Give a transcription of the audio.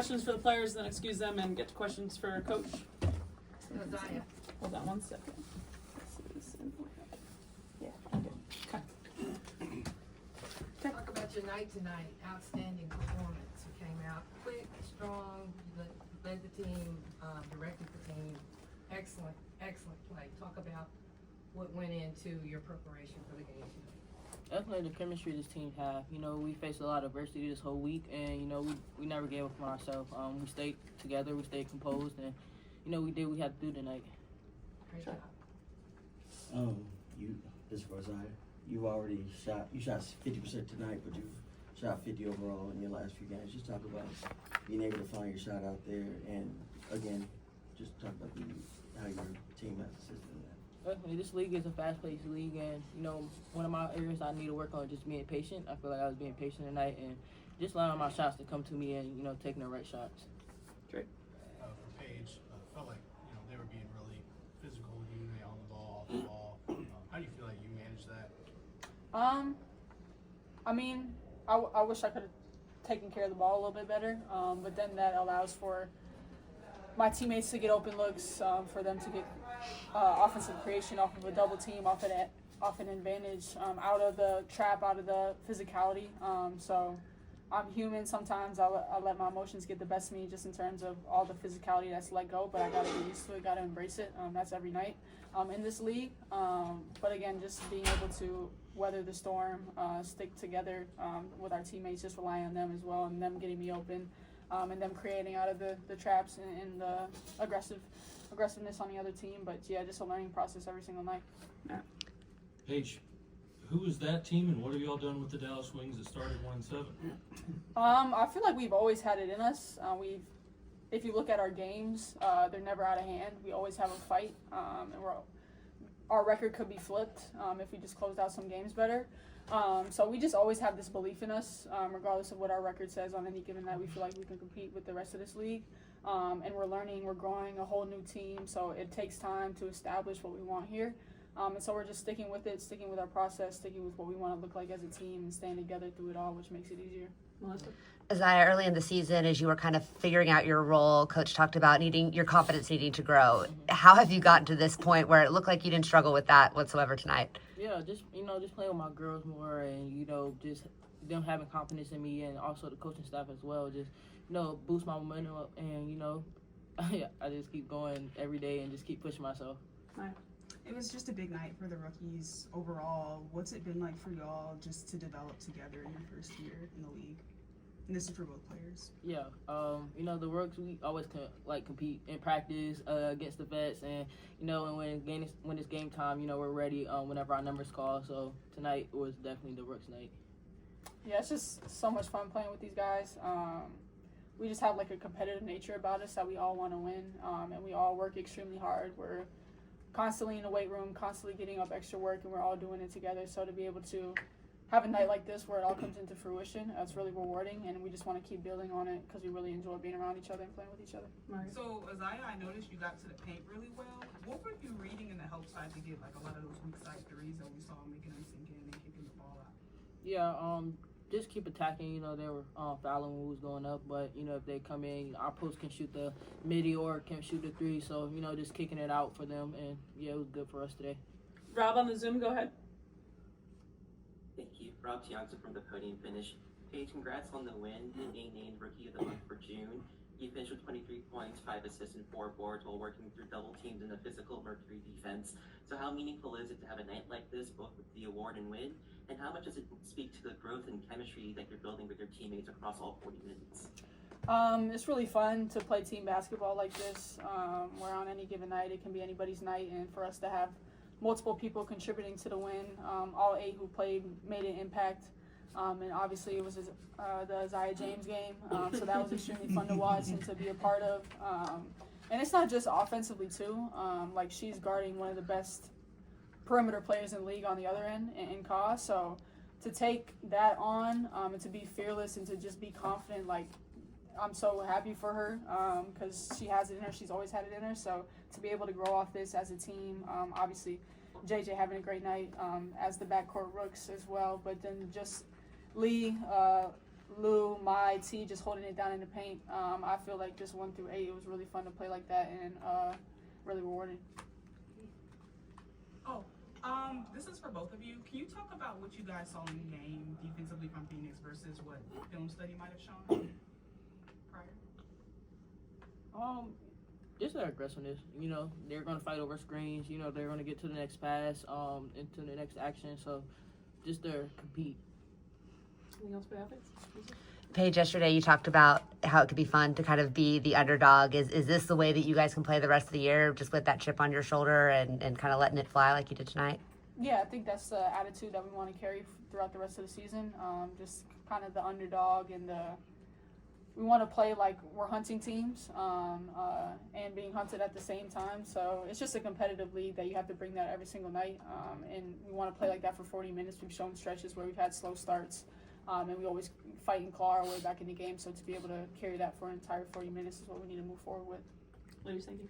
Questions for the players, then excuse them and get to questions for Coach. Aziaha. Hold on 1 second. This is yeah, I'm good. Okay. Talk about your night tonight. Outstanding performance. You came out quick, strong, you led the team, directed the team. Excellent, excellent play. Talk about what went into your preparation for the game tonight. Definitely the chemistry this team have. You know, we faced a lot of adversity this whole week, and, you know, we never gave up on ourselves. We stayed together, we stayed composed, and, you know, we did what we had to do tonight. Great job. This for Aziaha, you shot 50% tonight, but you shot 50 overall in your last few games. Just talk about being able to find your shot out there, and again, just talk about how your team has assisted in that. Definitely, this league is a fast-paced league, and, you know, one of my areas I need to work on is just being patient. I feel like I was being patient tonight, and just allowing my shots to come to me and, you know, taking the right shots. Great. For Paige, felt like, you know, they were being really physical with you, on the ball, off the ball. How do you feel like you managed that? I mean, I wish I could have taken care of the ball a little bit better, but then that allows for my teammates to get open looks, for them to get offensive creation off of a double team, off an advantage, out of the trap, out of the physicality. So I'm human. Sometimes I let my emotions get the best of me, just in terms of all the physicality that's let go, but I got to get used to it, got to embrace it. That's every night in this league. But again, just being able to weather the storm, stick together with our teammates, just rely on them as well, and them getting me open, and them creating out of the traps and the aggressiveness on the other team. But yeah, just a learning process every single night. Paige, who is that team, and what have y'all done with the Dallas Wings that started 1-7? I feel like we've always had it in us. If you look at our games, they're never out of hand. We always have a fight, and our record could be flipped if we just closed out some games better. So we just always have this belief in us, regardless of what our record says on any given night. We feel like we can compete with the rest of this league, and we're learning, we're growing a whole new team. So it takes time to establish what we want here. And so we're just sticking with it, sticking with our process, sticking with what we want to look like as a team, and staying together through it all, which makes it easier. Melissa? Aziaha, early in the season, as you were kind of figuring out your role, Coach talked about your confidence needing to grow. How have you gotten to this point where it looked like you didn't struggle with that whatsoever tonight? Yeah, just playing with my girls more, and, you know, just them having confidence in me, and also the coaching staff as well. Just, you know, boost my momentum up, and, you know, I just keep going every day and just keep pushing myself. Right. It was just a big night for the rookies overall. What's it been like for y'all just to develop together in your first year in the league? And this is for both players. Yeah, you know, the rookies, we always compete in practice against the vets, and, you know, and when it's game time, you know, we're ready whenever our numbers call. So tonight was definitely the rooks night. Yeah, it's just so much fun playing with these guys. We just have like a competitive nature about us that we all want to win, and we all work extremely hard. We're constantly in the weight room, constantly getting up extra work, and we're all doing it together. So to be able to have a night like this where it all comes into fruition, it's really rewarding, and we just want to keep building on it because we really enjoy being around each other and playing with each other. Right. So, Aziaha, I noticed you got to the paint really well. What were you reading in the help side to get like a lot of those weak side threes that we saw making them sink in and kicking the ball out? Yeah, just keep attacking. You know, they were fouling when we was going up, but, you know, if they come in, our post can shoot the midi or can shoot the three. So, you know, just kicking it out for them, and yeah, it was good for us today. Rob on the Zoom, go ahead. Thank you. Rob Tiagza from the Podium Finish. Paige, congrats on the win and being named Rookie of the Month for June. You finished with 23 points, 5 assists, and 4 boards while working through double teams in a physical Mercury defense. So how meaningful is it to have a night like this, both with the award and win? And how much does it speak to the growth and chemistry that you're building with your teammates across all 40 minutes? It's really fun to play team basketball like this, where on any given night it can be anybody's night, and for us to have multiple people contributing to the win. All 8 who played made an impact, and obviously it was the Aziaha James game, so that was extremely fun to watch and to be a part of. And it's not just offensively too. Like, she's guarding one of the best perimeter players in the league on the other end in Ka. So to take that on, and to be fearless and to just be confident, like, I'm so happy for her, because she has it in her. She's always had it in her. So to be able to grow off this as a team, obviously JJ having a great night as the backcourt rooks as well. But then just Lee Lou, T, just holding it down in the paint. I feel like just 1 through 8, it was really fun to play like that and really rewarding. This is for both of you. Can you talk about what you guys saw in the game defensively from Phoenix versus what film study might have shown prior? Just their aggressiveness. You know, they're gonna fight over screens. You know, they're gonna get to the next pass, into the next action. So, just their compete. Anything else for athletes? Paige, yesterday you talked about how it could be fun to kind of be the underdog. Is this the way that you guys can play the rest of the year, just with that chip on your shoulder and kind of letting it fly like you did tonight? Yeah, I think that's the attitude that we want to carry throughout the rest of the season. Just kind of the underdog and we want to play like we're hunting teams and being hunted at the same time. So it's just a competitive league that you have to bring that every single night. And we want to play like that for 40 minutes. We've shown stretches where we've had slow starts. And we always fight and claw our way back in the game. So to be able to carry that for an entire 40 minutes is what we need to move forward with. Ladies, thank you.